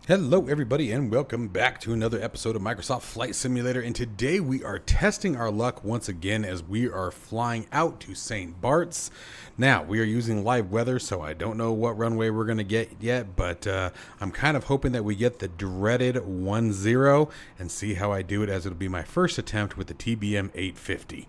Hello everybody and welcome back to another episode of Microsoft Flight Simulator, and today we are testing our luck once again as we are flying out to St. Bart's. Now we are using live weather, so I don't know what runway we're going to get yet, but I'm kind of hoping that we get the dreaded 10 and see how I do it, as it'll be my first attempt with the TBM-850.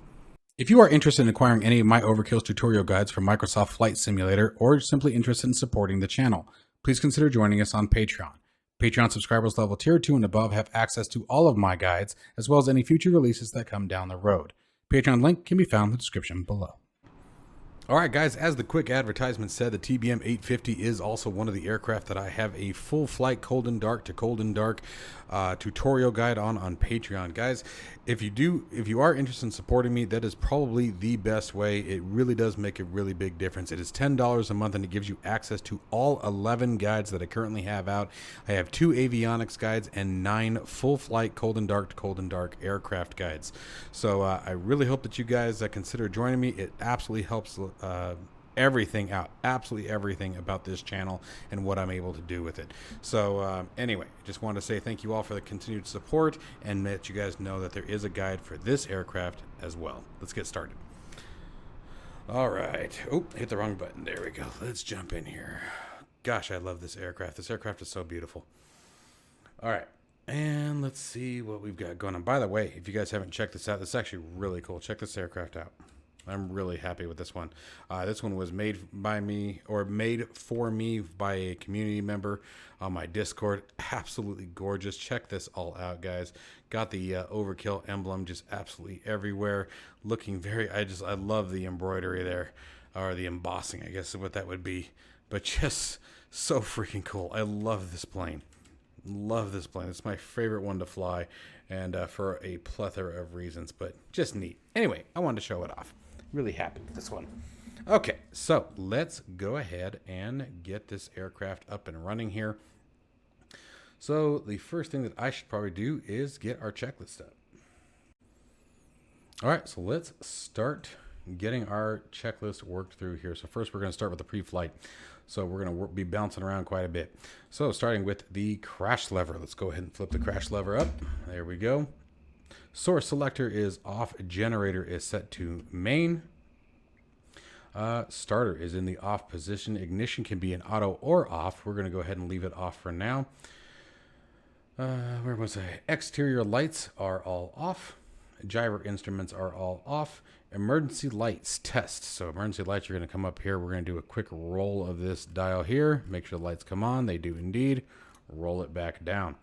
If you are interested in acquiring any of my Overkills tutorial guides from Microsoft Flight Simulator, or simply interested in supporting the channel, please consider joining us on Patreon. Patreon subscribers level tier 2 and above have access to all of my guides, as well as any future releases that come down the road. Patreon link can be found in the description below. Alright guys, as the quick advertisement said, the TBM-850 is also one of the aircraft that I have a full flight cold and dark to cold and dark tutorial guide on Patreon. Guys, if you are interested in supporting me, that is probably the best way. It really does make a really big difference. It is $10 a month and it gives you access to all 11 guides that I currently have out. I have 2 avionics guides and 9 full flight cold and dark aircraft guides. So I really hope that you guys consider joining me. It absolutely helps everything out, absolutely everything about this channel and what I'm able to do with it. So anyway, just wanted to say thank you all for the continued support and let you guys know that there is a guide for this aircraft as well. Let's get started. All right. Oh, hit the wrong button. There we go. Let's jump in here. Gosh, I love this aircraft. This aircraft is so beautiful. All right. And let's see what we've got going on. By the way, if you guys haven't checked this out, this is actually really cool. Check this aircraft out. I'm really happy with this one. This one was made by me, or made for me by a community member on my Discord. Absolutely gorgeous. Check this all out, guys. Got the Overkill emblem just absolutely everywhere. Looking very, I love the embroidery there, or the embossing, I guess is what that would be. But just so freaking cool. I love this plane. Love this plane. It's my favorite one to fly, and for a plethora of reasons, but just neat. Anyway, I wanted to show it off. Really happy with this one. Okay, so let's go ahead and get this aircraft up and running here. So the first thing that I should probably do is get our checklist up. All right, so let's start getting our checklist worked through here. So first we're going to start with the pre-flight. So we're going to be bouncing around quite a bit. So starting with the crash lever. Let's go ahead and flip the crash lever up. There we go. Source selector is off. Generator is set to main. Starter is in the off position. Ignition can be in auto or off. We're going to go ahead and leave it off for now. Where was I? Exterior lights are all off. Gyro instruments are all off. Emergency lights test. So emergency lights are going to come up here. We're going to do a quick roll of this dial here. Make sure the lights come on. They do indeed. Roll it back down.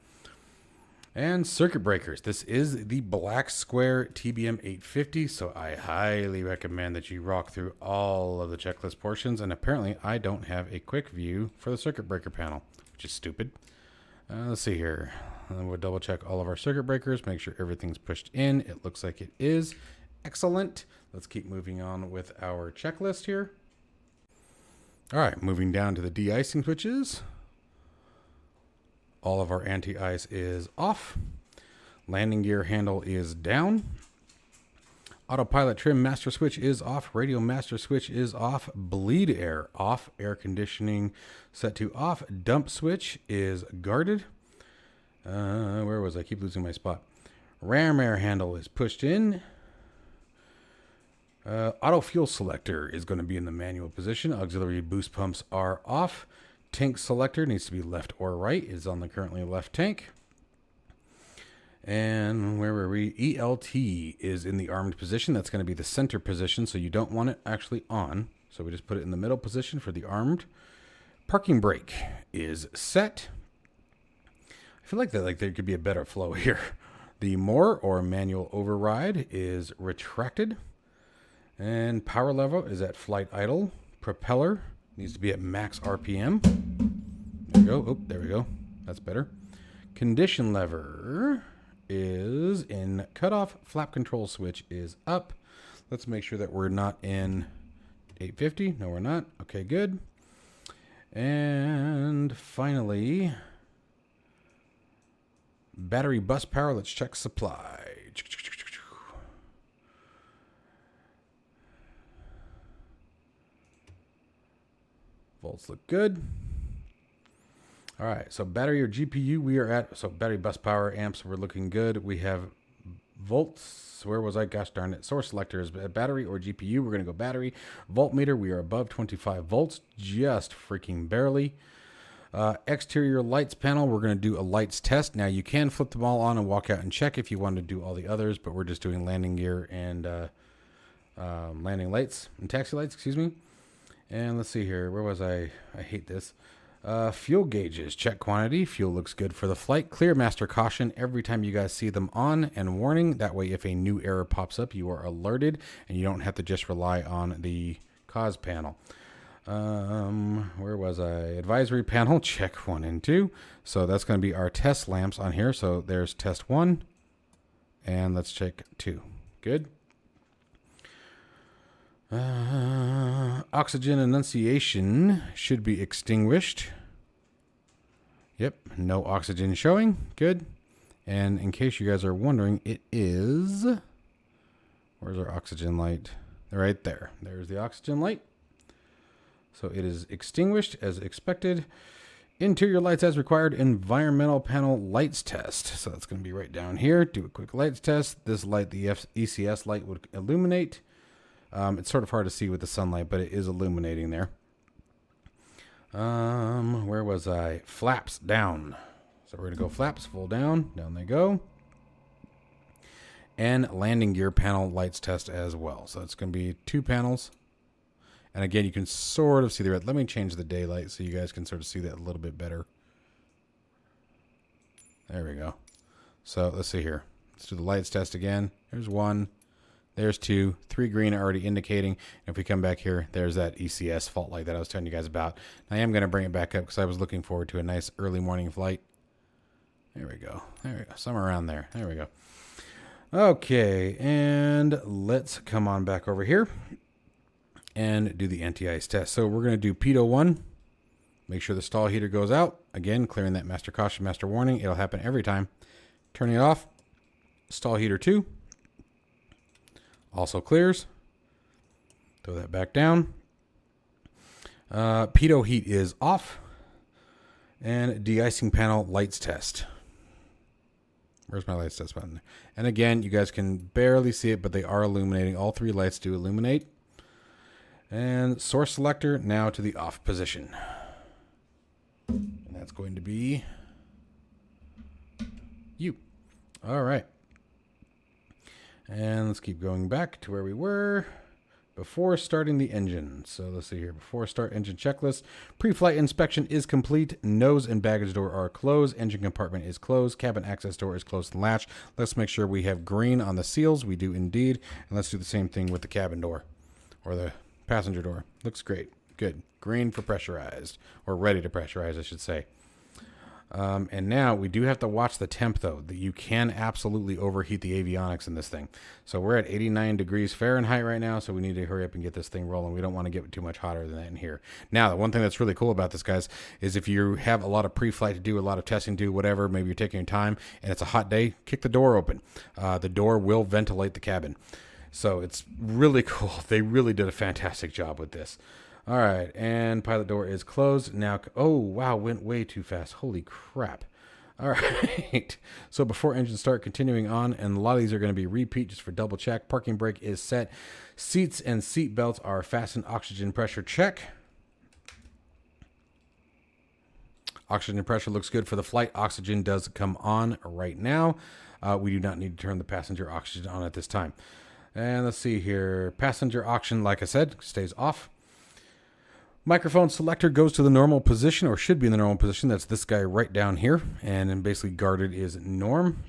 And circuit breakers. This is the BlackSquare TBM-850, so I highly recommend that you rock through all of the checklist portions. And apparently I don't have a quick view for the circuit breaker panel, which is stupid. Let's see here. And then we'll double check all of our circuit breakers, make sure everything's pushed in. It looks like it is. Excellent. Let's keep moving on with our checklist here. All right, moving down to the de-icing switches. All of our anti-ice is off. Landing gear handle is down. Autopilot trim master switch is off. Radio master switch is off. Bleed air off. Air conditioning set to off. Dump switch is guarded. Where was I? Keep losing my spot. Ram air handle is pushed in. Auto fuel selector is going to be in the manual position. Auxiliary boost pumps are off. Tank selector needs to be left or right. Is on the currently left tank. And where were we? ELT is in the armed position. That's going to be the center position, so you don't want it actually on. So we just put it in the middle position for the armed. Parking brake is set. I feel like there could be a better flow here. The more or manual override is retracted. And power level is at flight idle. Propeller needs to be at max RPM. There we go. Oh, there we go. That's better. Condition lever is in cutoff. Flap control switch is up. Let's make sure that we're not in 850. No, we're not. Okay, good. And finally, battery bus power. Let's check supply. Volts look good. All right, so battery or GPU, we are at, so battery bus power amps, we're looking good. We have volts, where was I? Gosh darn it. Source selector is battery or GPU, we're going to go battery. Voltmeter, we are above 25 volts, just freaking barely. Exterior lights panel, we're going to do a lights test. Now you can flip them all on and walk out and check if you want to do all the others, but we're just doing landing gear and landing lights and taxi lights, excuse me. And let's see here, where was I? I hate this. Fuel gauges, check quantity. Fuel looks good for the flight. Clear master caution every time you guys see them on, and warning. That way, if a new error pops up, you are alerted, and you don't have to just rely on the cause panel. Where was I? Advisory panel, check 1 and 2. So that's going to be our test lamps on here. So there's test 1, and let's check 2. Good. Oxygen enunciation should be extinguished. Yep, no oxygen showing. Good. And in case you guys are wondering, it is... Where's our oxygen light? Right there. There's the oxygen light. So it is extinguished as expected. Interior lights as required. Environmental panel lights test. So that's going to be right down here. Do a quick lights test. This light, the ECS light, would illuminate. It's sort of hard to see with the sunlight, but it is illuminating there. Where was I? Flaps down. So we're going to go flaps full down. Down they go. And landing gear panel lights test as well. So it's going to be 2 panels. And again, you can sort of see the red. Let me change the daylight so you guys can sort of see that a little bit better. There we go. So let's see here. Let's do the lights test again. There's 1. There's 2, 3 green already indicating. And if we come back here, there's that ECS fault light that I was telling you guys about. I am going to bring it back up because I was looking forward to a nice early morning flight. There we go. There we go. Somewhere around there. There we go. Okay, and let's come on back over here and do the anti-ice test. So we're going to do pitot 1. Make sure the stall heater goes out. Again, clearing that master caution, master warning. It'll happen every time. Turning it off. Stall heater 2. Also clears. Throw that back down. Pitot heat is off. And de-icing panel lights test. Where's my lights test button? And again, you guys can barely see it, but they are illuminating. All 3 lights do illuminate. And source selector now to the off position. And that's going to be you. All right. And let's keep going back to where we were before starting the engine. So let's see here. Before start engine checklist. Pre-flight inspection is complete. Nose and baggage door are closed. Engine compartment is closed. Cabin access door is closed and latched. Let's make sure we have green on the seals. We do indeed. And let's do the same thing with the cabin door or the passenger door. Looks great. Good. Green for pressurized, or ready to pressurize, I should say. And now we do have to watch the temp, though. That you can absolutely overheat the avionics in this thing. So we're at 89 degrees Fahrenheit right now, so we need to hurry up and get this thing rolling. We don't want to get too much hotter than that in here. Now, the one thing that's really cool about this, guys, is if you have a lot of pre-flight to do, a lot of testing to do, whatever, maybe you're taking your time, and it's a hot day, kick the door open. The door will ventilate the cabin. So it's really cool. They really did a fantastic job with this. All right, and pilot door is closed. Now, oh, wow, went way too fast. Holy crap. All right, so before engine start, continuing on, and a lot of these are going to be repeat just for double check. Parking brake is set. Seats and seat belts are fastened. Oxygen pressure check. Oxygen pressure looks good for the flight. Oxygen does come on right now. We do not need to turn the passenger oxygen on at this time. And let's see here. Passenger oxygen, like I said, stays off. Microphone selector goes to the normal position, or should be in the normal position. That's this guy right down here. And then basically guarded is norm.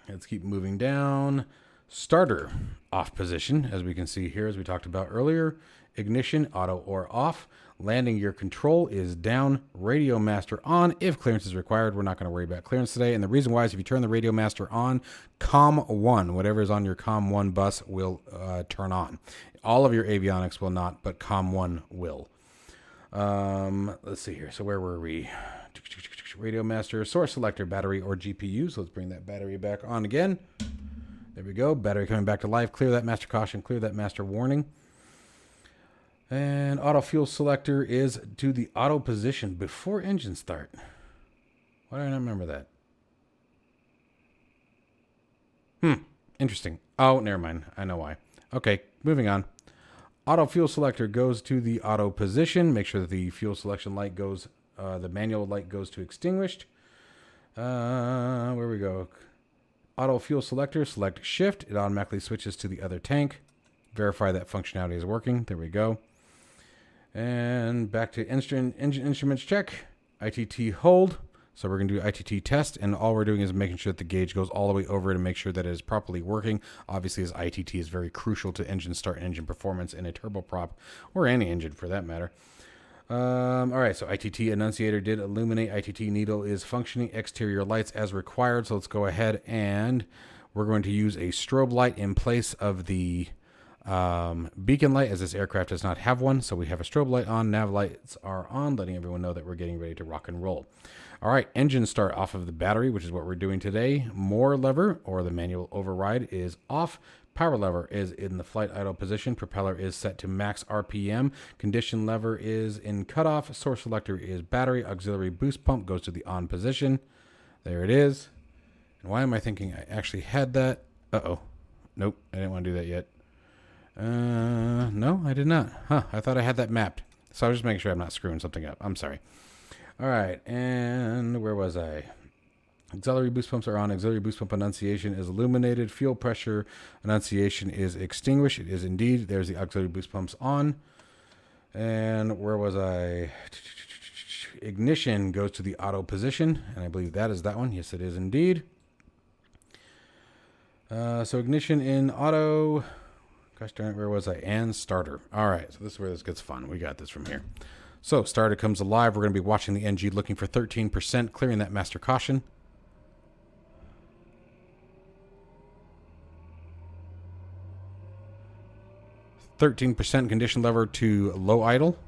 Let's keep moving down. Starter off position, as we can see here, as we talked about earlier. Ignition, auto or off. Landing gear control is down. Radio master on. If clearance is required, we're not going to worry about clearance today. And the reason why is if you turn the radio master on, COM 1, whatever is on your COM 1 bus will turn on. All of your avionics will not, but COM 1 will. Let's see here. So where were we? Radio master, source selector, battery or GPU. So let's bring that battery back on again. There we go. Battery coming back to life. Clear that master caution. Clear that master warning. And auto fuel selector is to the auto position before engine start. Why do I not remember that? Interesting. Oh, never mind. I know why. Okay, moving on. Auto fuel selector goes to the auto position. Make sure that the fuel selection light goes, the manual light goes to extinguished. Where we go? Auto fuel selector, select shift. It automatically switches to the other tank. Verify that functionality is working. There we go. And back to engine instruments check. ITT hold. So we're going to do ITT test, and all we're doing is making sure that the gauge goes all the way over to make sure that it is properly working. Obviously, as ITT is very crucial to engine start and engine performance in a turboprop, or any engine for that matter. All right, so ITT annunciator did illuminate. ITT needle is functioning. Exterior lights as required. So let's go ahead and we're going to use a strobe light in place of the beacon light, as this aircraft does not have one. So we have a strobe light on. Nav lights are on, letting everyone know that we're getting ready to rock and roll. All right, engine start off of the battery, which is what we're doing today. More lever, or the manual override, is off. Power lever is in the flight idle position. Propeller is set to max RPM. Condition lever is in cutoff. Source selector is battery. Auxiliary boost pump goes to the on position. There it is. And why am I thinking I actually had that? Uh-oh. Nope, I didn't want to do that yet. No, I did not. Huh, I thought I had that mapped. So I was just making sure I'm not screwing something up. I'm sorry. All right, and where was I? Auxiliary boost pumps are on. Auxiliary boost pump annunciation is illuminated. Fuel pressure annunciation is extinguished. It is indeed. There's the auxiliary boost pumps on. And where was I? Ignition goes to the auto position, and I believe that is that one. Yes, it is indeed. So ignition in auto. Gosh darn it, where was I? And starter. All right, so this is where this gets fun. We got this from here. So starter comes alive. We're going to be watching the NG looking for 13%, clearing that master caution. %, condition lever to low idle.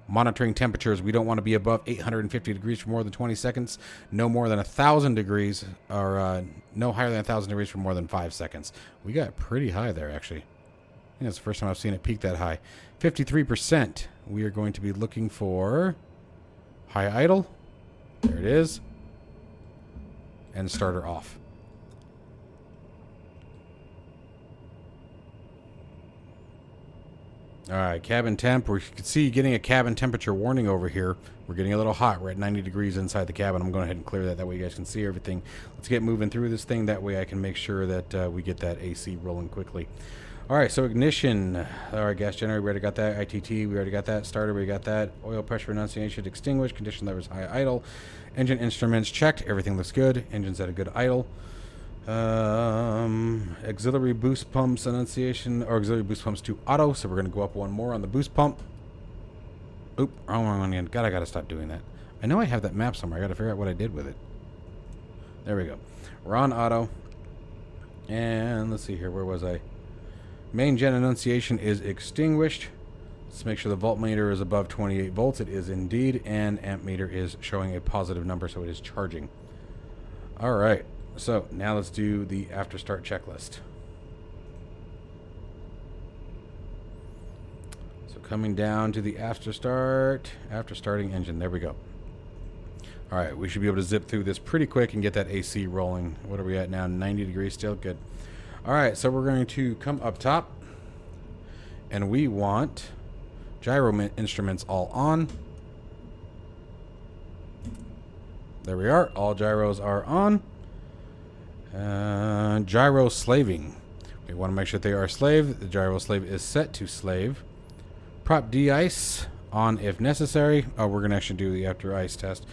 Monitoring temperatures. We don't want to be above 850 degrees for more than 20 seconds. No more than 1,000 degrees, or no higher than 1,000 degrees for more than 5 seconds. We got pretty high there, actually. I think that's the first time I've seen it peak that high. 53%. We are going to be looking for high idle. There it is. And starter off. All right, cabin temp. We can see getting a cabin temperature warning over here. We're getting a little hot. We're at 90 degrees inside the cabin. I'm going ahead and clear that. That way you guys can see everything. Let's get moving through this thing. That way I can make sure that we get that AC rolling quickly. All right, so ignition. All right, gas generator, we already got that. ITT, we already got that. Starter, we got that. Oil pressure annunciation extinguished. Condition levers high idle. Engine instruments checked. Everything looks good. Engine's at a good idle. Auxiliary boost pumps annunciation, or auxiliary boost pumps to auto. So we're going to go up one more on the boost pump. Oop, wrong one again. God, I got to stop doing that. I know I have that map somewhere. I got to figure out what I did with it. There we go. We're on auto. And let's see here. Where was I? Main gen annunciation is extinguished. Let's make sure the voltmeter is above 28 volts. It is indeed. And amp meter is showing a positive number, so it is charging. All right. So now let's do the after start checklist. So coming down to the after starting engine. There we go. All right, we should be able to zip through this pretty quick and get that AC rolling. What are we at now? 90 degrees still? Good. All right, so we're going to come up top, and we want gyro instruments all on. There we are. All gyros are on. Gyro slaving. We want to make sure that they are slave. The gyro slave is set to slave. Prop de-ice on if necessary. Oh, we're going to actually do the after ice test.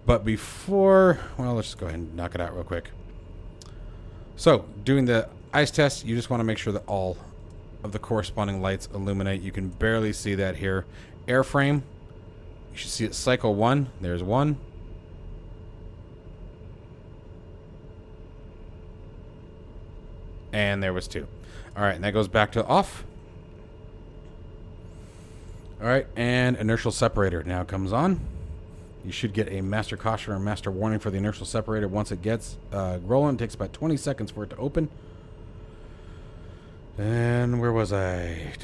But before, well, let's just go ahead and knock it out real quick. So, doing the ice test, you just want to make sure that all of the corresponding lights illuminate. You can barely see that here. Airframe, you should see it cycle 1. There's 1. And there was 2. All right, and that goes back to off. All right, and inertial separator now comes on. You should get a master caution or master warning for the inertial separator once it gets rolling. It takes about 20 seconds for it to open. And where was I?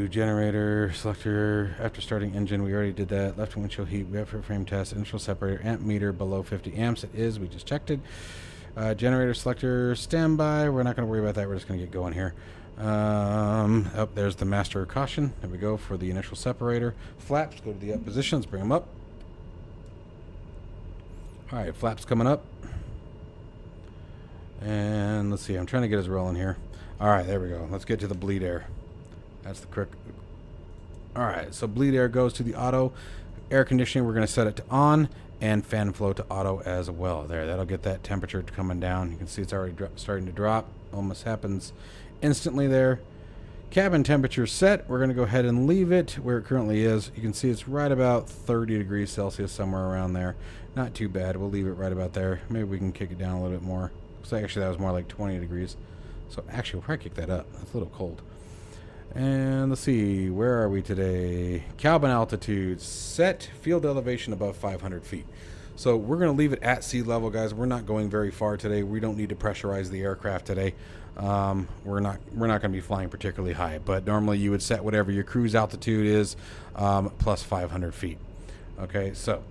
Generator, selector. After starting engine, we already did that. Left windshield heat, we have for frame test. Initial separator, amp meter below 50 amps. It is, we just checked it. Generator, selector, standby. We're not going to worry about that. We're just going to get going here. Oh, there's the master caution. There we go for the initial separator. Flaps, go to the up positions, bring them up. All right, flaps coming up. And let's see, I'm trying to get us rolling here. All right, there we go. Let's get to the bleed air. That's the correct. All right, so bleed air goes to the auto. Air conditioning, we're going to set it to on, and fan flow to auto as well. There, that'll get that temperature coming down. You can see it's already starting to drop. Almost happens instantly there. Cabin temperature set. We're going to go ahead and leave it where it currently is. You can see it's right about 30 degrees Celsius, somewhere around there. Not too bad. We'll leave it right about there. Maybe we can kick it down a little bit more. So actually, that was more like 20 degrees. So actually, we'll probably kick that up. That's a little cold. And let's see, where are we today? Cabin altitude set, field elevation above 500 feet. So we're going to leave it at sea level, guys. We're not going very far today. We don't need to pressurize the aircraft today. We're not going to be flying particularly high, but normally you would set whatever your cruise altitude is plus 500 feet. Okay, so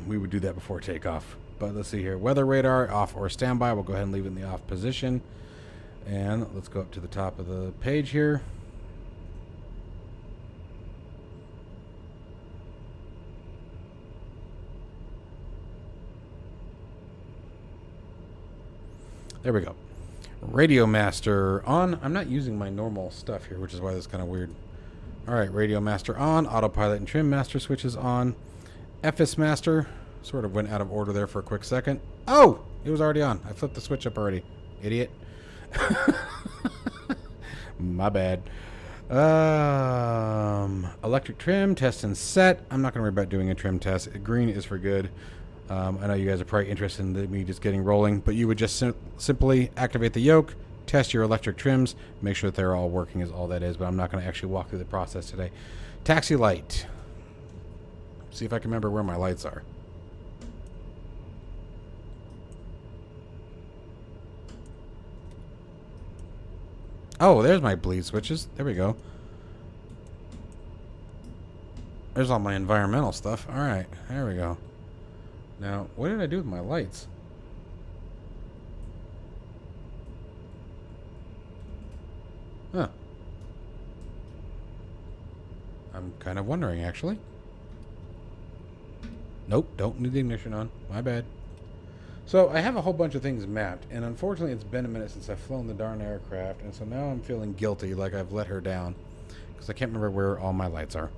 we would do that before takeoff. But let's see here. Weather radar, off or standby. We'll go ahead and leave it in the off position. And let's go up to the top of the page here. There we go. Radio master on. I'm not using my normal stuff here, which is why this is kind of weird. All right, radio master on. Autopilot and trim master switches on. FS master. Sort of went out of order there for a quick second. Oh, it was already on. I flipped the switch up already. Idiot. My bad. Electric trim, test and set. I'm not going to worry about doing a trim test. Green is for good. I know you guys are probably interested in me just getting rolling, but you would just simply activate the yoke, test your electric trims, make sure that they're all working is all that is, but I'm not going to actually walk through the process today. Taxi light. See if I can remember where my lights are. Oh, there's my bleed switches. There we go. There's all my environmental stuff. All right, there we go. Now, what did I do with my lights? Huh. I'm kind of wondering, actually. Nope, don't need the ignition on. My bad. So I have a whole bunch of things mapped, and unfortunately it's been a minute since I've flown the darn aircraft, and so now I'm feeling guilty, like I've let her down, because I can't remember where all my lights are.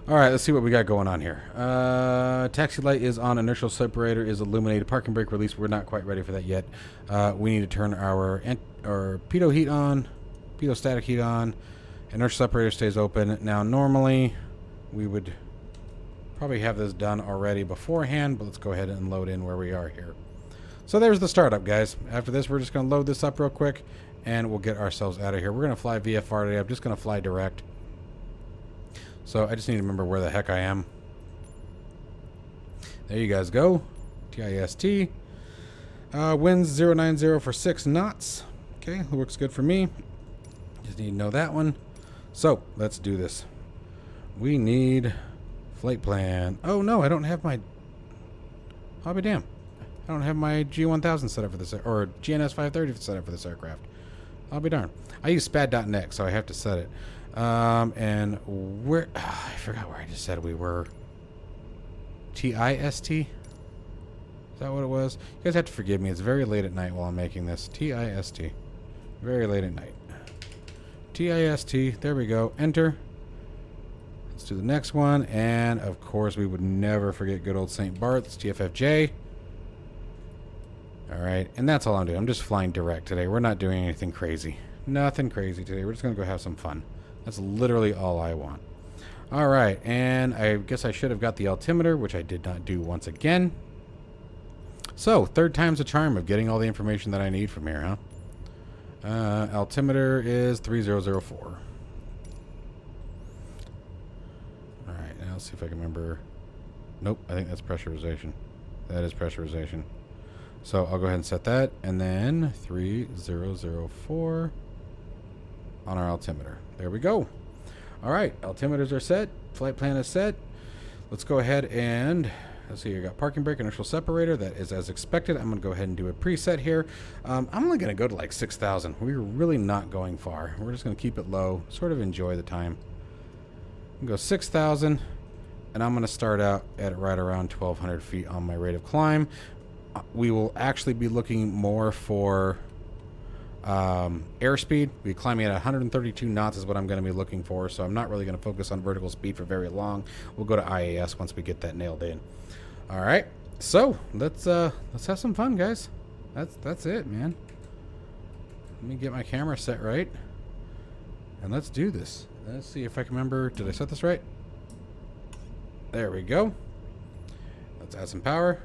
Alright, let's see what we got going on here. Taxi light is on, inertial separator is illuminated, parking brake release, we're not quite ready for that yet. We need to turn our pitot heat on, pitot static heat on, inertial separator stays open. Now normally we would probably have this done already beforehand, but let's go ahead and load in where we are here. So there's the startup, guys. After this, we're just going to load this up real quick, and we'll get ourselves out of here. We're going to fly VFR today. I'm just going to fly direct. So I just need to remember where the heck I am. There you guys go. TIST. Winds 090 for 6 knots. Okay, that works good for me. Just need to know that one. So let's do this. We need flight plan. Oh no, I don't have my. I'll be damned. I don't have my G1000 set up for this, or GNS 530 set up for this aircraft. I'll be darned. I use spad.net, so I have to set it. And where? I forgot where I just said we were. TIST? Is that what it was? You guys have to forgive me. It's very late at night while I'm making this. TIST. Very late at night. TIST. There we go. Enter. Let's do the next one. And, of course, we would never forget good old St. Bart's. TFFJ. Alright. And that's all I'm doing. I'm just flying direct today. We're not doing anything crazy. Nothing crazy today. We're just going to go have some fun. That's literally all I want. Alright. And I guess I should have got the altimeter, which I did not do once again. So, third time's a charm of getting all the information that I need from here, huh? Altimeter is 3004. Alright, now let's see if I can remember. Nope, I think that's pressurization. That is pressurization. So I'll go ahead and set that, and then 3004 on our altimeter. There we go. All right, altimeters are set. Flight plan is set. Let's go ahead and let's see. I got parking brake, inertial separator. That is as expected. I'm going to go ahead and do a preset here. I'm only going to go to like 6,000. We're really not going far. We're just going to keep it low, sort of enjoy the time. Go 6,000, and I'm going to start out at right around 1,200 feet on my rate of climb. We will actually be looking more for airspeed. We're climbing at 132 knots is what I'm going to be looking for, so I'm not really going to focus on vertical speed for very long. We'll go to IAS once we get that nailed in. All right, so let's have some fun, guys. That's it, man. Let me get my camera set right, and let's do this. Let's see if I can remember. Did I set this right? There we go. Let's add some power.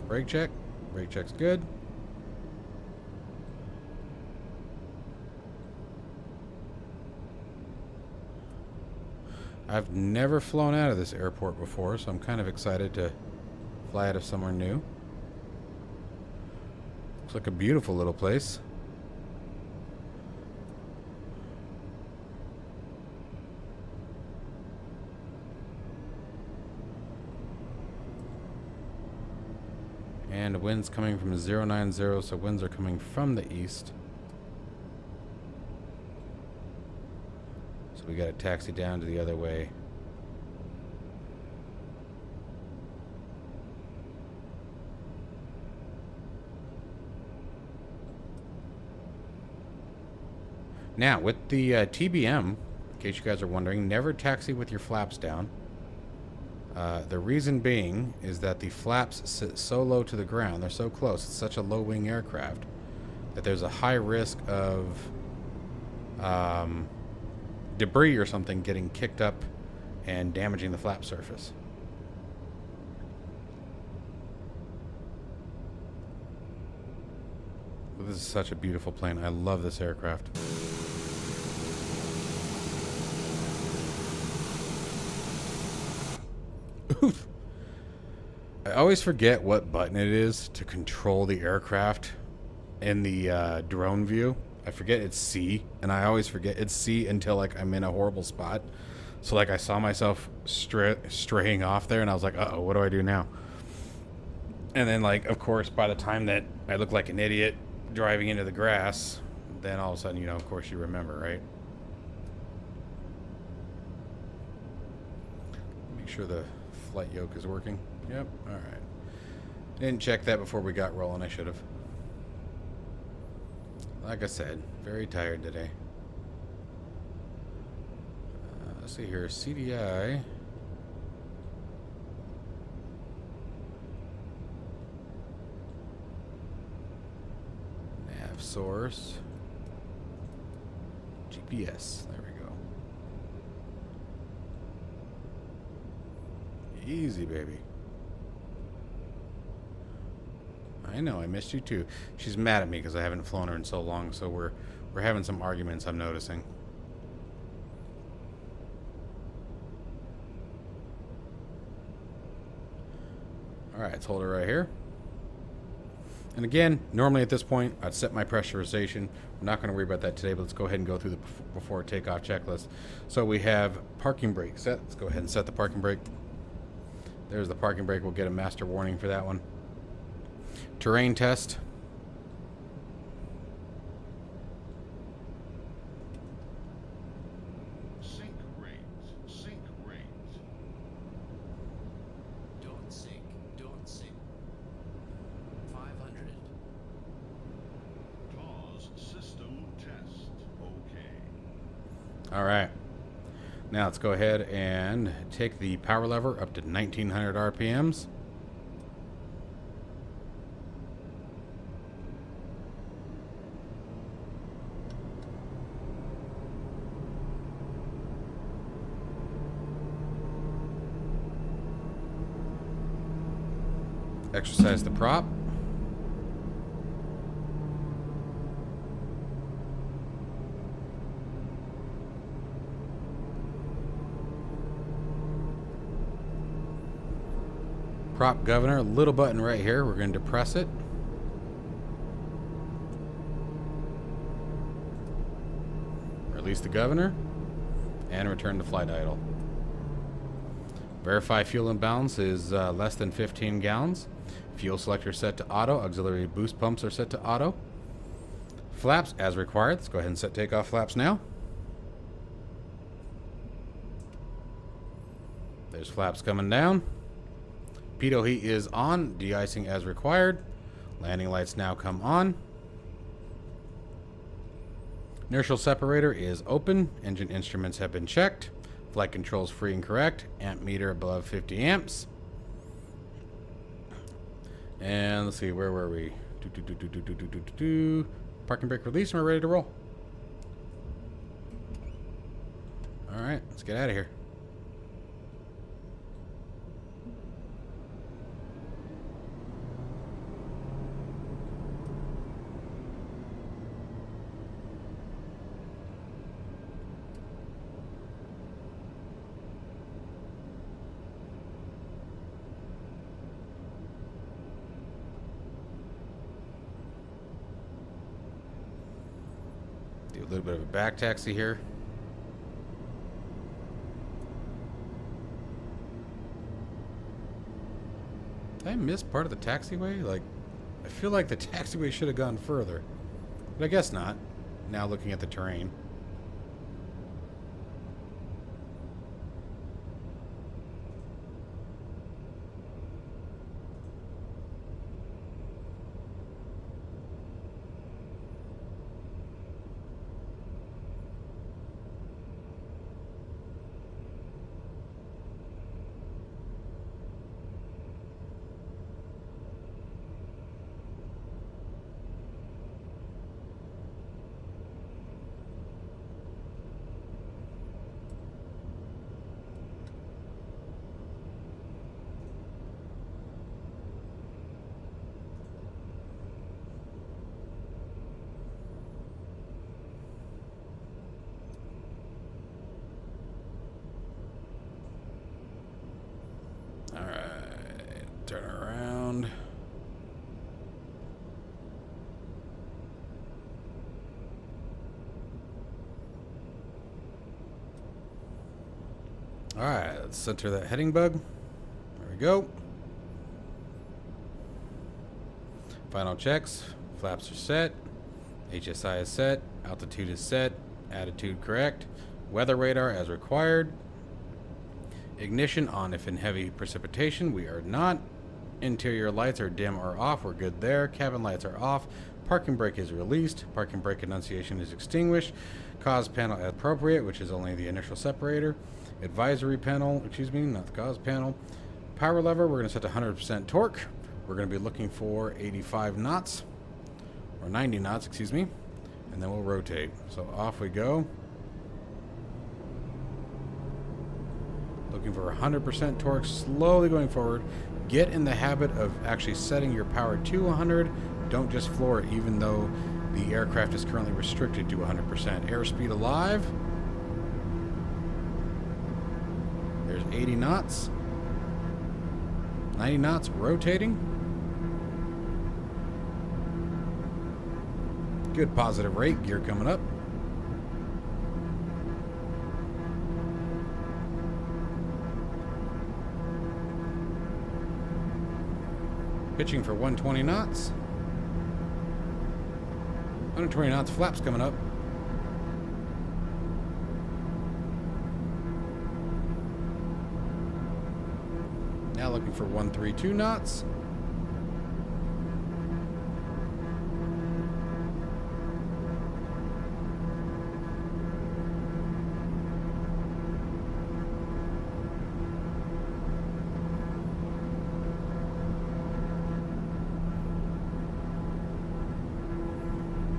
Brake check. Brake check's good. I've never flown out of this airport before, so I'm kind of excited to fly out of somewhere new. Looks like a beautiful little place. And winds coming from 090, so winds are coming from the east. So we got to taxi down to the other way. Now, with the TBM, in case you guys are wondering, never taxi with your flaps down. The reason being is that the flaps sit so low to the ground, they're so close, it's such a low-wing aircraft, that there's a high risk of debris or something getting kicked up and damaging the flap surface. But this is such a beautiful plane. I love this aircraft. Oof. I always forget what button it is to control the aircraft in the drone view. I forget it's C, and I always forget it's C until like I'm in a horrible spot. So like I saw myself straying off there, and I was like, uh-oh, what do I do now? And then like, of course, by the time that I look like an idiot driving into the grass, then all of a sudden, you know, of course you remember, right? Make sure the flight yoke is working. Yep, all right. Didn't check that before we got rolling. I should have. Like I said, very tired today. Let's see here, CDI. Nav source. GPS, there we go. Easy, baby. I know, I missed you too. She's mad at me because I haven't flown her in so long, so we're having some arguments, I'm noticing. Alright, let's hold her right here. And again, normally at this point, I'd set my pressurization. We're not going to worry about that today, but let's go ahead and go through the before takeoff checklist. So we have parking brake set. Let's go ahead and set the parking brake. There's the parking brake. We'll get a master warning for that one. Terrain test. Sink rate. Sink rate. Don't sink. Don't sink. 500. Pause system test. Okay. All right. Now let's go ahead and take the power lever up to 1900 RPMs. Exercise the prop. Prop governor, little button right here. We're going to depress it. Release the governor and return to flight idle. Verify fuel imbalance is less than 15 gallons. Fuel selector set to auto. Auxiliary boost pumps are set to auto. Flaps as required. Let's go ahead and set takeoff flaps now. There's flaps coming down. Pitot heat is on. De-icing as required. Landing lights now come on. Inertial separator is open. Engine instruments have been checked. Flight controls free and correct. Amp meter above 50 amps. And let's see, where were we? Parking brake release, and we're ready to roll. All right, let's get out of here. Do a little bit of a back taxi here. Did I miss part of the taxiway? Like, I feel like the taxiway should have gone further. But I guess not. Now looking at the terrain. Alright, turn around. Alright, let's center that heading bug. There we go. Final checks. Flaps are set. HSI is set. Altitude is set. Attitude correct. Weather radar as required. Ignition on if in heavy precipitation. We are not. Interior lights are dim or off. We're good there. Cabin lights are off. Parking brake is released. Parking brake enunciation is extinguished. Cause panel as appropriate, which is only the initial separator. Advisory panel, excuse me, not the cause panel. Power lever, we're going to set to 100% torque. We're going to be looking for 85 knots. Or 90 knots, excuse me. And then we'll rotate. So off we go. Looking for 100% torque, slowly going forward. Get in the habit of actually setting your power to 100. Don't just floor it, even though the aircraft is currently restricted to 100%. Airspeed alive. There's 80 knots. 90 knots, rotating. Good positive rate, gear coming up. Pitching for 120 knots. 120 knots, flaps coming up. Now looking for 132 knots.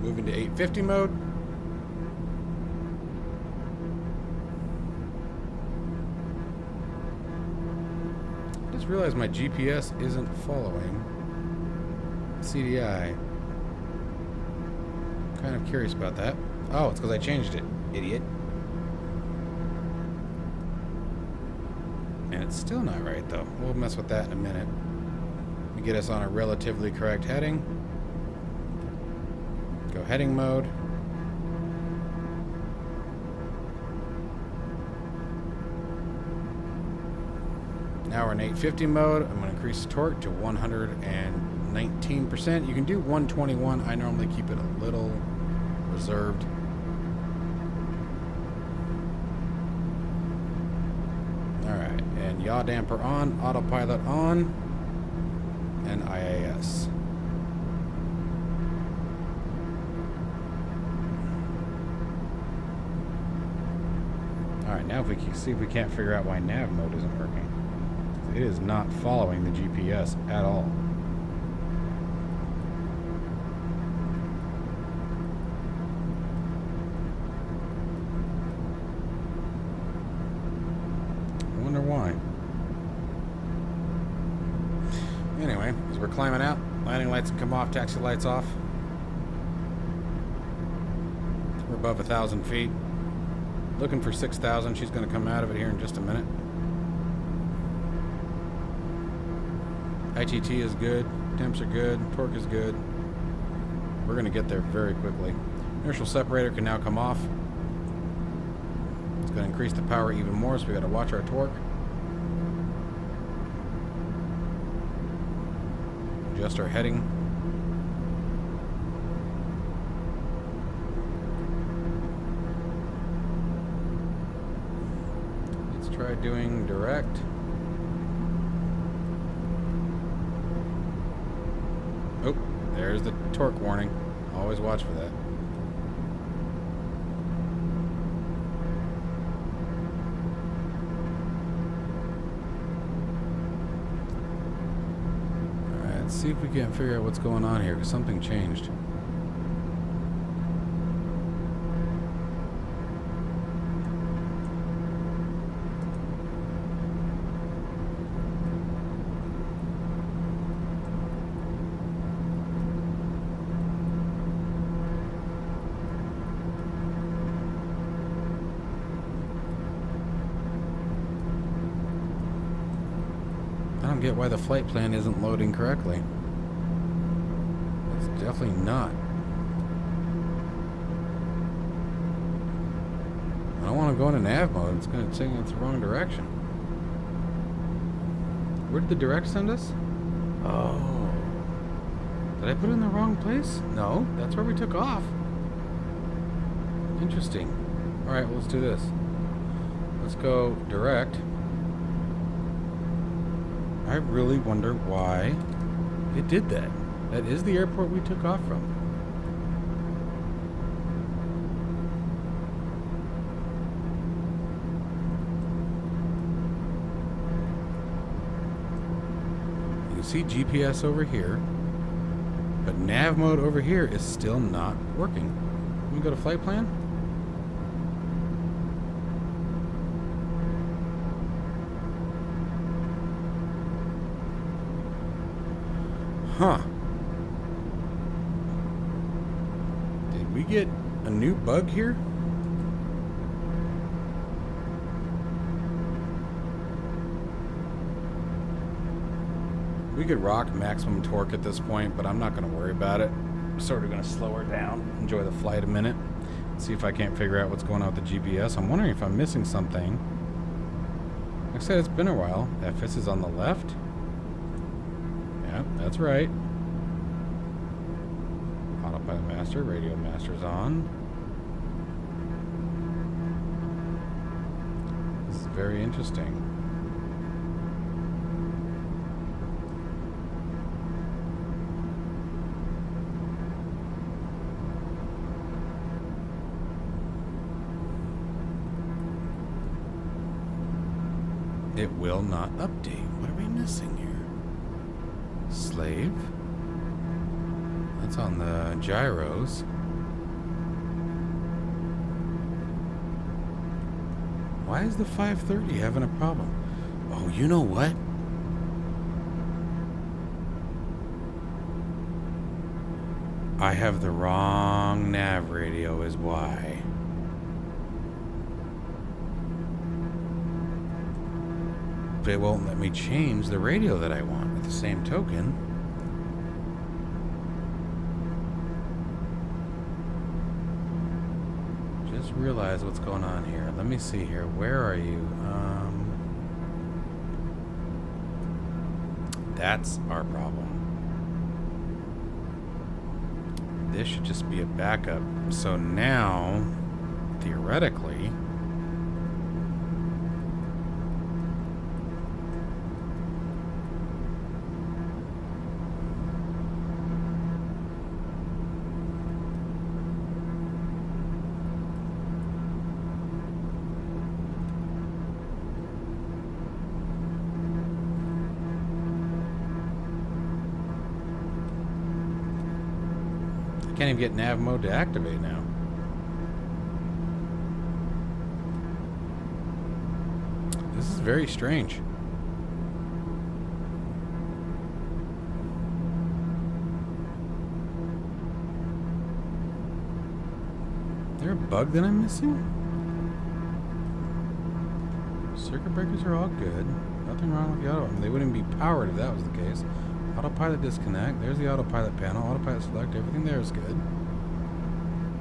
Moving to 850 mode. I just realized my GPS isn't following CDI. Kind of curious about that. Oh, it's because I changed it, idiot. And it's still not right though. We'll mess with that in a minute. Let me get us on a relatively correct heading. Go heading mode. Now we're in 850 mode. I'm going to increase the torque to 119%. You can do 121. I normally keep it a little reserved. Alright, and yaw damper on, autopilot on, and IAS. Alright, now if we can see if we can't figure out why nav mode isn't working. It is not following the GPS at all. I wonder why. Anyway, as we're climbing out, landing lights can come off, taxi lights off. We're above 1,000 feet. Looking for 6,000. She's going to come out of it here in just a minute. ITT is good, temps are good, torque is good. We're going to get there very quickly. Inertial separator can now come off. It's going to increase the power even more, so we got to watch our torque. Adjust our heading. Let's try doing direct. Oh, there's the torque warning. Always watch for that. Alright, let's see if we can't figure out what's going on here, because something changed. I don't get why the flight plan isn't loading correctly. It's definitely not. I don't want to go into nav mode. It's going to take us the wrong direction. Where did the direct send us? Oh. Did I put it in the wrong place? No, that's where we took off. Interesting. Alright, well, let's do this. Let's go direct. I really wonder why it did that. That is the airport we took off from. You can see GPS over here, but nav mode over here is still not working. Let me go to flight plan. Huh. Did we get a new bug here? We could rock maximum torque at this point, but I'm not going to worry about it. I'm sort of going to slow her down, enjoy the flight a minute, see if I can't figure out what's going on with the GPS. I'm wondering if I'm missing something. Like I said, it's been a while. FS is on the left. That's right. Autopilot master, radio master's on. This is very interesting. It will not update. What are we missing here? Slave. That's on the gyros. Why is the 530 having a problem? Oh, you know what? I have the wrong nav radio is why. but it won't let me change the radio that I want at the same token. Just realize what's going on here. Let me see here. Where are you? That's our problem. This should just be a backup. So now, theoretically, can't even get nav mode to activate now. This is very strange. Is there a bug that I'm missing? Circuit breakers are all good. Nothing wrong with the auto. I mean, they wouldn't be powered if that was the case. Autopilot disconnect. There's the autopilot panel. Autopilot select. Everything there is good.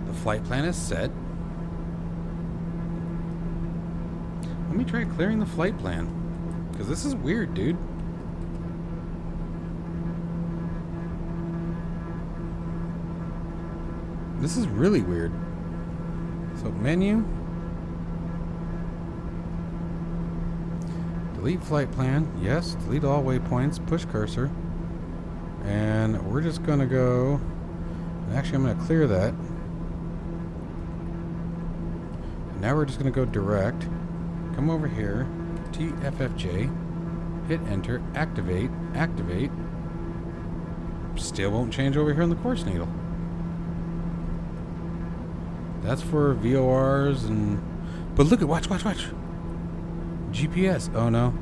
The flight plan is set. Let me try clearing the flight plan. Because this is weird, dude. This is really weird. So, menu. Delete flight plan. Yes. Delete all waypoints. Push cursor. And we're just going to go... Actually, I'm going to clear that. And now we're just going to go direct. Come over here. TFFJ. Hit enter. Activate. Activate. Still won't change over here on the course needle. That's for VORs and... But look at... Watch. GPS. Oh, no.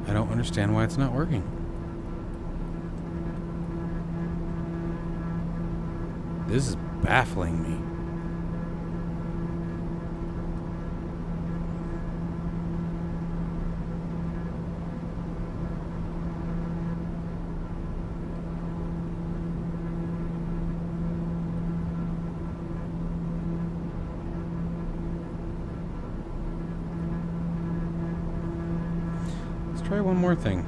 I don't understand why it's not working. This is baffling me. Try one more thing.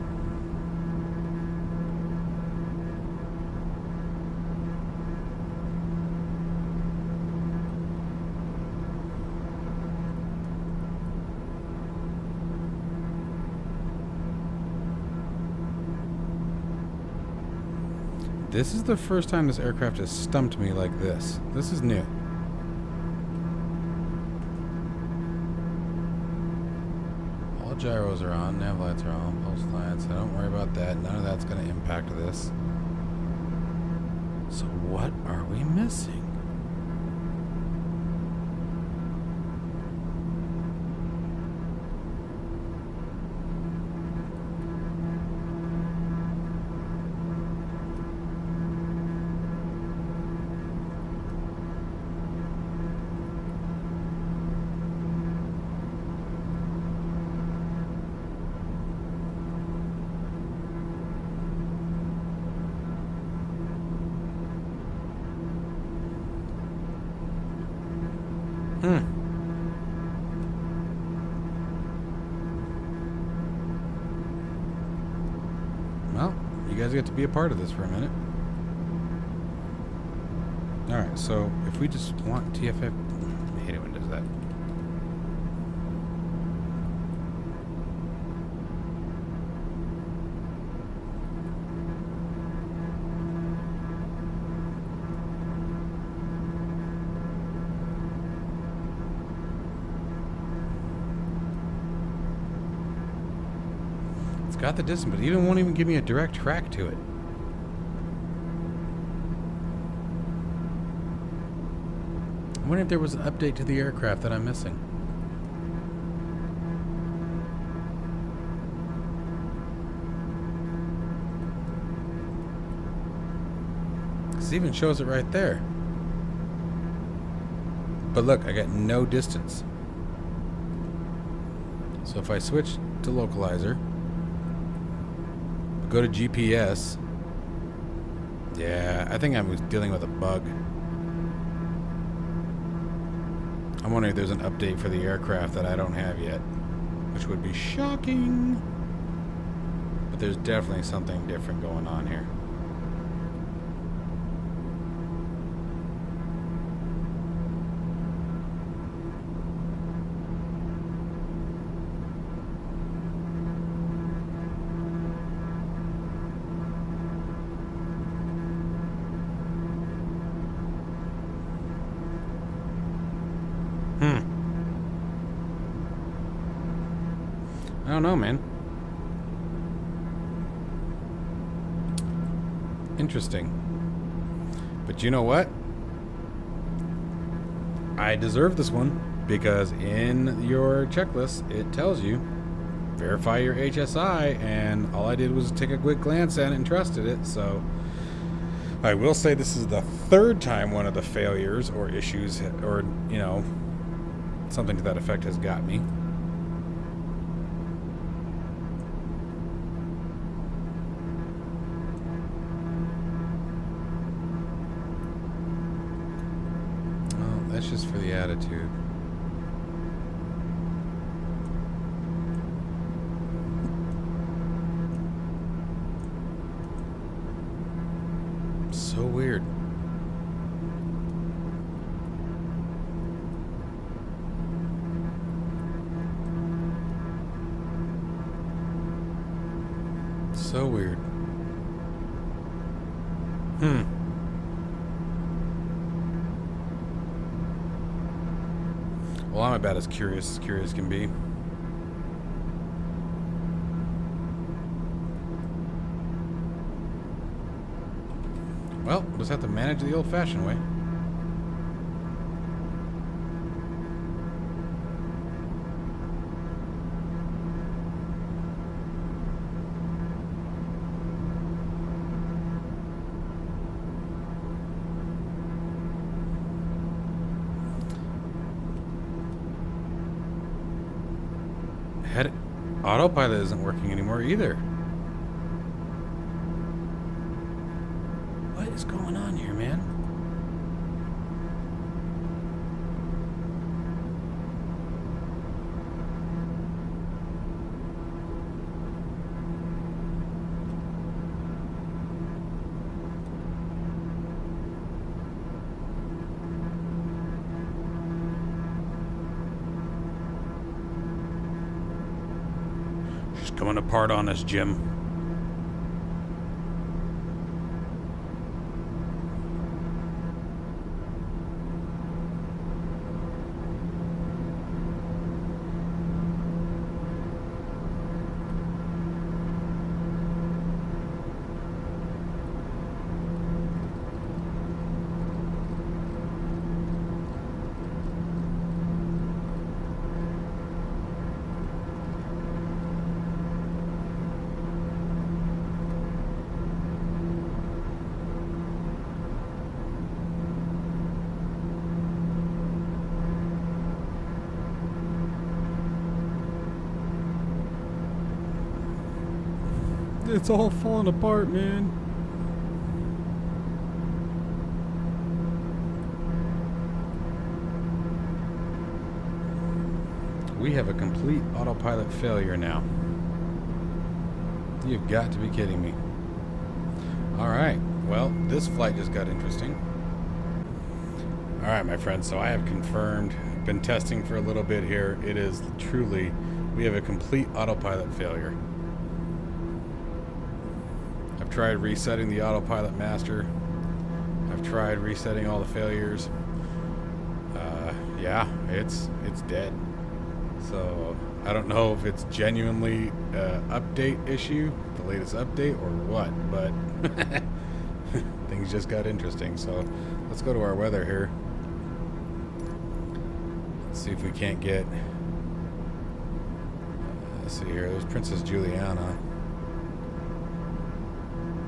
This is the first time this aircraft has stumped me like this. This is new. Gyros are on, nav lights are on, pulse lights. Don't worry about that. None of that's going to impact this. So what are we missing? Well, you guys get to be a part of this for a minute. Alright, so if we just want TFF... I hate it when it does that. Got the distance, but even won't even give me a direct track to it. I wonder if there was an update to the aircraft that I'm missing. This even shows it right there. But look, I got no distance. So if I switch to localizer, go to GPS. Yeah, I think I was dealing with a bug. I'm wondering if there's an update for the aircraft that I don't have yet, which would be shocking. But there's definitely something different going on here. I don't know, man. Interesting. But you know what? I deserve this one because in your checklist it tells you verify your HSI, and all I did was take a quick glance at it and trusted it. So I will say this is the third time one of the failures or issues or, you know, something to that effect has got me. That's just for the attitude. So weird. So weird. Well, I'm about as curious can be. Well, we'll just have to manage the old-fashioned way. Autopilot isn't working anymore either. What is going on here, man? Coming apart on us, Jim. It's all falling apart, man. We have a complete autopilot failure now. You've got to be kidding me. Alright, well, this flight just got interesting. Alright, my friends, so I have confirmed, been testing for a little bit here. It is truly, we have a complete autopilot failure. I've tried resetting the autopilot master. I've tried resetting all the failures. Yeah, it's dead. So I don't know if it's genuinely update issue, the latest update, or what, but things just got interesting. So let's go to our weather here. Let's see if we can't get. Let's see here. There's Princess Juliana.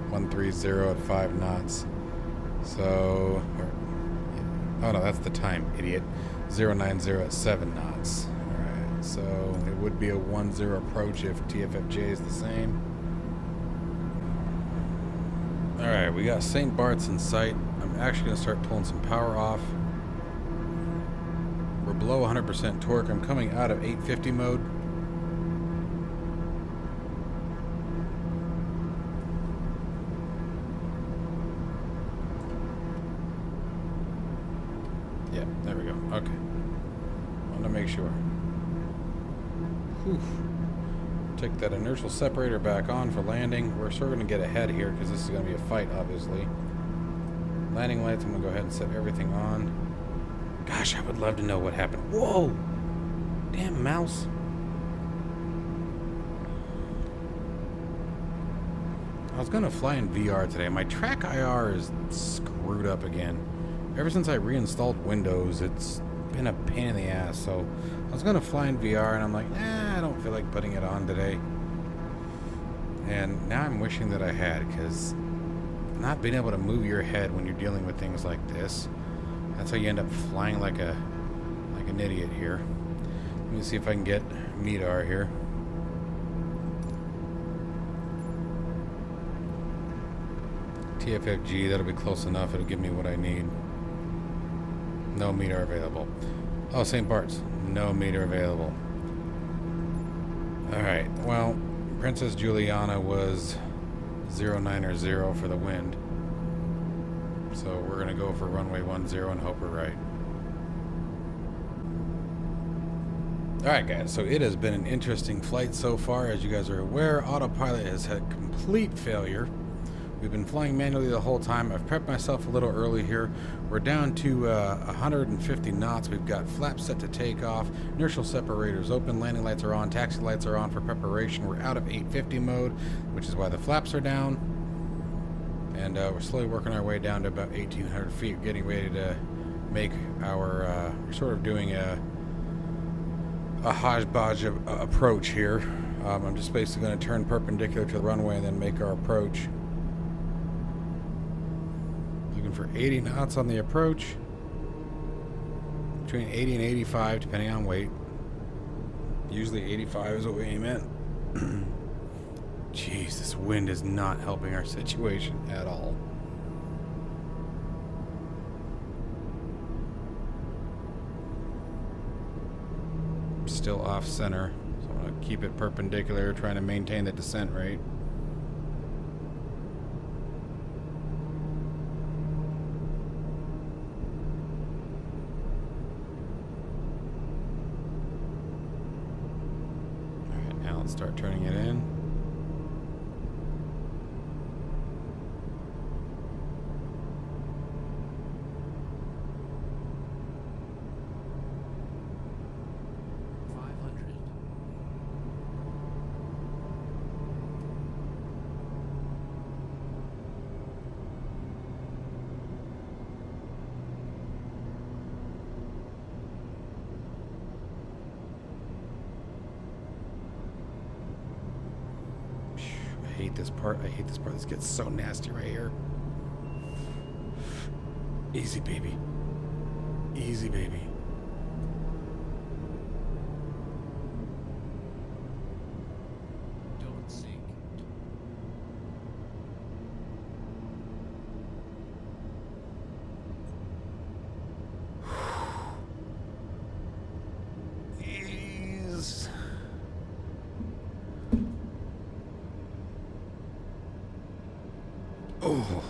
130 at 5 knots. So, oh no, that's the time, idiot. 090 at 7 knots. Alright. So it would be a 1-0 approach if TFFJ is the same. Alright, we got St. Bart's in sight. I'm actually going to start pulling some power off. We're below 100% torque. I'm coming out of 850 mode. Yeah, there we go. Okay. Want to make sure. Whew. Take that inertial separator back on for landing. We're sort of going to get ahead here because this is going to be a fight, obviously. Landing lights, I'm going to go ahead and set everything on. Gosh, I would love to know what happened. Whoa! Damn mouse. I was going to fly in VR today. My track IR is screwed up again. Ever since I reinstalled Windows, it's been a pain in the ass. So I was going to fly in VR, and I'm like, I don't feel like putting it on today. And now I'm wishing that I had, because not being able to move your head when you're dealing with things like this, that's how you end up flying like an idiot here. Let me see if I can get MEDAR here. TFFG, that'll be close enough. It'll give me what I need. No MEDAR available. Oh, St. Bart's. No MEDAR available. Alright, well, Princess Juliana was 090 for the wind. So we're going to go for runway 10 and hope we're right. Alright guys, so it has been an interesting flight so far. As you guys are aware, AutoPilot has had complete failure. We've been flying manually the whole time. I've prepped myself a little early here. We're down to 150 knots. We've got flaps set to take off, inertial separators open, landing lights are on, taxi lights are on for preparation. We're out of 850 mode, which is why the flaps are down. And we're slowly working our way down to about 1,800 feet, getting ready to make our, we're sort of doing a hodgepodge approach here. I'm just basically going to turn perpendicular to the runway and then make our approach. Looking for 80 knots on the approach. Between 80 and 85, depending on weight. Usually 85 is what we aim at. Jeez, this wind is not helping our situation at all. Still off center, so I'm going to keep it perpendicular, trying to maintain the descent rate. Alright, now let's start turning it in. I hate this part. I hate this part. This gets so nasty right here. Easy, baby. Easy, baby. Don't sink. Ease. Oh.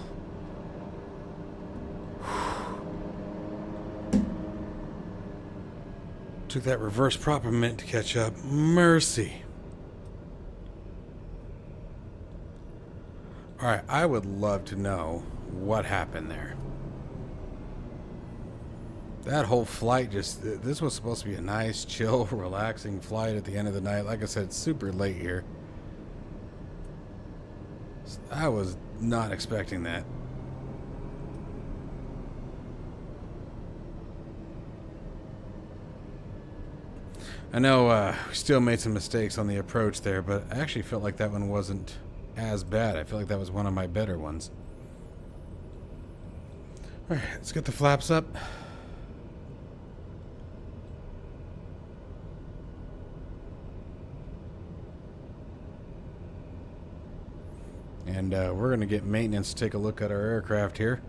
Took that reverse prop a minute to catch up. Mercy. Alright, I would love to know what happened there. That whole flight just... This was supposed to be a nice, chill, relaxing flight at the end of the night. Like I said, it's super late here. I was not expecting that. I know we still made some mistakes on the approach there, but I actually felt like that one wasn't as bad. I feel like that was one of my better ones. Alright, let's get the flaps up. And we're going to get maintenance to take a look at our aircraft here.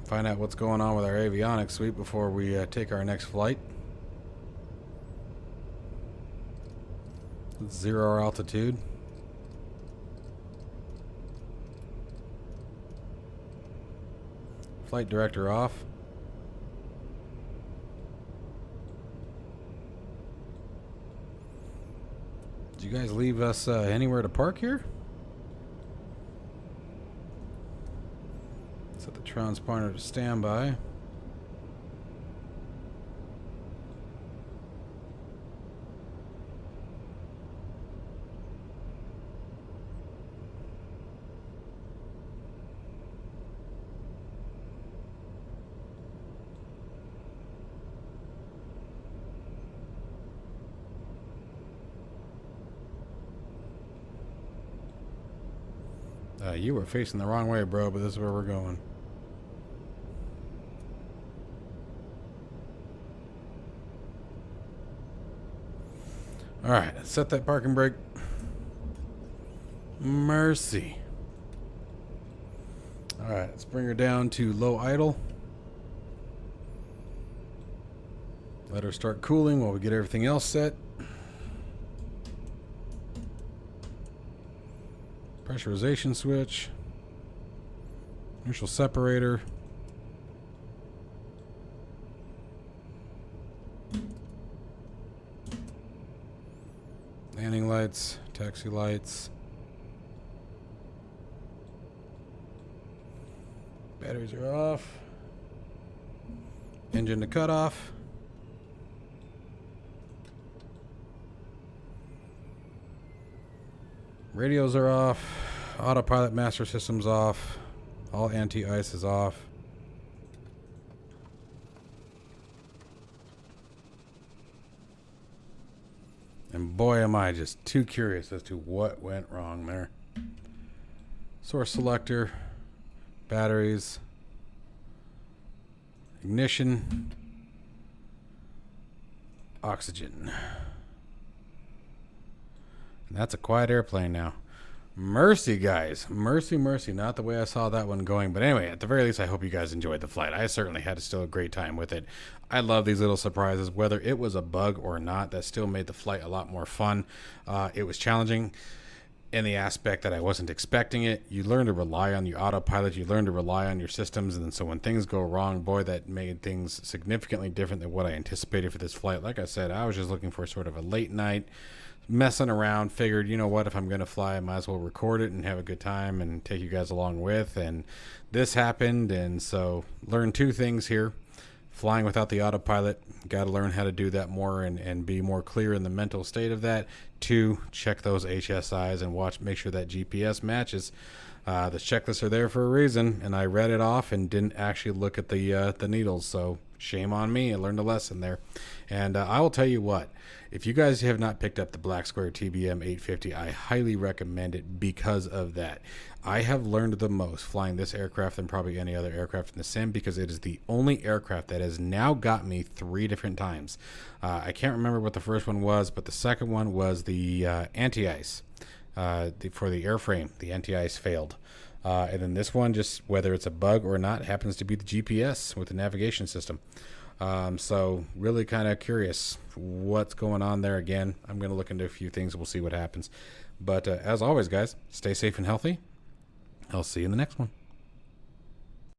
Find out what's going on with our avionics suite before we take our next flight. Let's zero our altitude. Flight director off. Did you guys leave us anywhere to park here? Set the transponder to standby. You were facing the wrong way, bro, but this is where we're going. Alright, let's set that parking brake. Mercy. Alright, let's bring her down to low idle. Let her start cooling while we get everything else set. Pressurization switch. Inertial separator. Landing lights, taxi lights. Batteries are off. Engine to cutoff. Radios are off. Autopilot master system's off. All anti-ice is off. And boy, am I just too curious as to what went wrong there. Source selector, batteries, ignition, oxygen. And that's a quiet airplane now. Mercy, guys. Mercy, mercy. Not the way I saw that one going. But anyway, at the very least, I hope you guys enjoyed the flight. I certainly had still a great time with it. I love these little surprises. Whether it was a bug or not, that still made the flight a lot more fun. It was challenging in the aspect that I wasn't expecting it. You learn to rely on your autopilot. You learn to rely on your systems. And so when things go wrong, boy, that made things significantly different than what I anticipated for this flight. Like I said, I was just looking for sort of a late night, messing around, figured, you know what, if I'm going to fly, I might as well record it and have a good time and take you guys along with. And this happened. And so learned two things here. Flying without the autopilot, got to learn how to do that more and be more clear in the mental state of that. Two, check those HSIs and make sure that GPS matches. The checklists are there for a reason, and I read it off and didn't actually look at the needles. So shame on me. I learned a lesson there. And I will tell you what, if you guys have not picked up the BlackSquare TBM-850, I highly recommend it because of that. I have learned the most flying this aircraft than probably any other aircraft in the sim, because it is the only aircraft that has now got me 3 different times. I can't remember what the first one was, but the second one was the anti-ice for the airframe. The anti-ice failed. And then this one, just whether it's a bug or not, happens to be the GPS with the navigation system. So really kind of curious what's going on there. Again, I'm going to look into a few things. We'll see what happens. But as always, guys, stay safe and healthy. I'll see you in the next one.